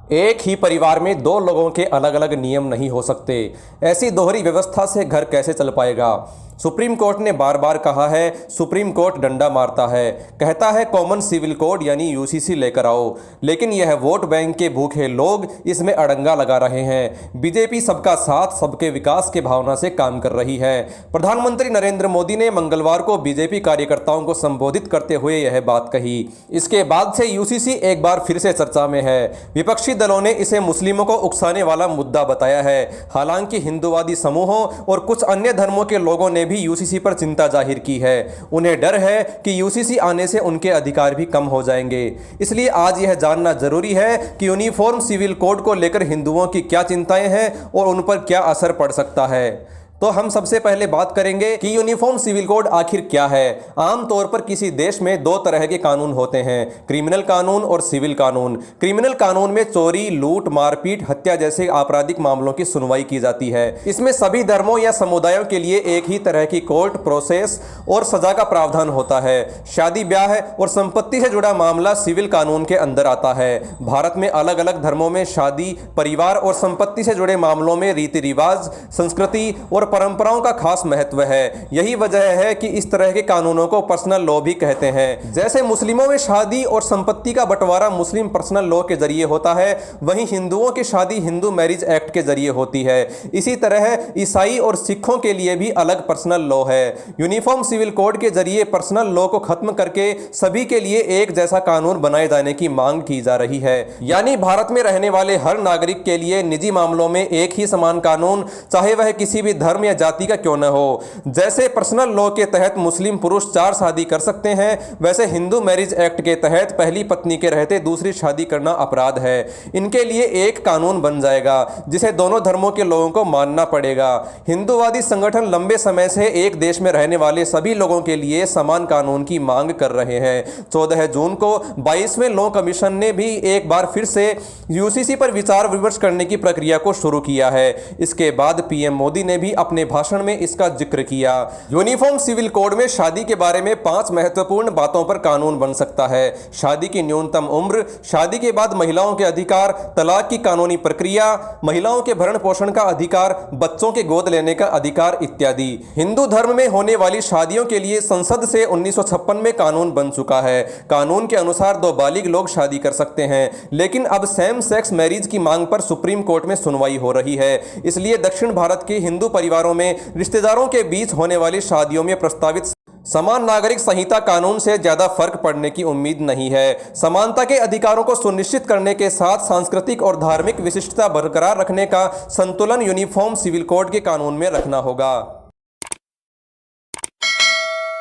एक ही परिवार में दो लोगों के अलग अलग नियम नहीं हो सकते। ऐसी दोहरी व्यवस्था से घर कैसे चल पाएगा। सुप्रीम कोर्ट ने बार बार कहा है, सुप्रीम कोर्ट डंडा मारता है, कहता है कॉमन सिविल कोड यानी यूसीसी लेकर आओ, लेकिन यह वोट बैंक के भूखे लोग इसमें अड़ंगा लगा रहे हैं। बीजेपी सबका साथ सबके विकास के भावना से काम कर रही है। प्रधानमंत्री नरेंद्र मोदी ने मंगलवार को बीजेपी कार्यकर्ताओं को संबोधित करते हुए यह बात कही। इसके बाद से यूसीसी एक बार फिर से चर्चा में है। विपक्षी दलों ने इसे मुस्लिमों को उकसाने वाला मुद्दा बताया है। हालांकि हिंदुवादी समूहों और कुछ अन्य धर्मों के लोगों ने भी यूसीसी पर चिंता जाहिर की है। उन्हें डर है कि यूसीसी आने से उनके अधिकार भी कम हो जाएंगे। इसलिए आज यह जानना जरूरी है कि यूनिफॉर्म सिविल कोड को लेकर हिंदुओं की क्या चिंताएं हैं और उन पर क्या असर पड़ सकता है। तो हम सबसे पहले बात करेंगे कि यूनिफॉर्म सिविल कोड आखिर क्या है। आमतौर पर किसी देश में दो तरह के कानून होते हैं, क्रिमिनल कानून और सिविल कानून। क्रिमिनल कानून में चोरी, लूट, मारपीट, हत्या जैसे आपराधिक मामलों की सुनवाई की जाती है। इसमें सभी धर्मों या समुदायों के लिए एक ही तरह की कोर्ट प्रोसेस और सजा का प्रावधान होता है। शादी ब्याह और संपत्ति से जुड़ा मामला सिविल कानून के अंदर आता है। भारत में अलग अलग धर्मों में शादी, परिवार और संपत्ति से जुड़े मामलों में रीति रिवाज, संस्कृति और परंपराओं का खास महत्व है। यही वजह है कि इस तरह के कानूनों को पर्सनल लॉ भी कहते हैं। जैसे मुस्लिमों में शादी और संपत्ति का बंटवारा मुस्लिम पर्सनल लॉ के जरिए होता है, वहीं हिंदुओं की शादी हिंदू मैरिज एक्ट के जरिए होती है। इसी तरह ईसाई और सिखों के लिए भी अलग पर्सनल लॉ है। यूनिफॉर्म सिविल कोड के जरिए पर्सनल लॉ को खत्म करके सभी के लिए एक जैसा कानून बनाए जाने की मांग की जा रही है। यानी भारत में रहने वाले हर नागरिक के लिए निजी मामलों में एक ही समान कानून, चाहे वह किसी भी धर्म या जाति का क्यों न हो। जैसे पर्सनल लॉ के तहत मुस्लिम पुरुष 4 शादी कर सकते हैं, वैसे हिंदू मैरिज एक्ट के तहत पहली पत्नी के रहते दूसरी शादी करना अपराध है। इनके लिए एक कानून बन जाएगा जिसे दोनों धर्मों के लोगों को मानना पड़ेगा। हिंदूवादी संगठन लंबे समय से एक देश में रहने वाले सभी लोगों के लिए समान कानून की मांग कर रहे हैं। 14 जून को 22वें लॉ कमीशन ने भी एक बार फिर से यूसीसी पर विचार विमर्श करने की प्रक्रिया को शुरू किया है। इसके बाद पीएम मोदी ने भी अपने भाषण में इसका जिक्र किया। यूनिफॉर्म सिविल कोड में शादी के बारे में 5 महत्वपूर्ण बातों पर कानून बन सकता है। शादी की न्यूनतम उम्र, शादी के बाद महिलाओं के अधिकार, तलाक की कानूनी प्रक्रिया, महिलाओं के भरण पोषण का अधिकार, बच्चों के गोद लेने का अधिकार इत्यादि। हिंदू धर्म में होने वाली शादियों के लिए संसद से 1956 में कानून बन चुका है। कानून के अनुसार 2 बालिग लोग शादी कर सकते हैं, लेकिन अब सेम सेक्स मैरिज की मांग पर सुप्रीम कोर्ट में सुनवाई हो रही है। इसलिए दक्षिण भारत के हिंदू परिवारों में रिश्तेदारों के बीच होने वाली शादियों में प्रस्तावित समान नागरिक संहिता कानून से ज्यादा फर्क पड़ने की उम्मीद नहीं है। समानता के अधिकारों को सुनिश्चित करने के साथ सांस्कृतिक और धार्मिक विशिष्टता बरकरार रखने का संतुलन यूनिफॉर्म सिविल कोड के कानून में रखना होगा।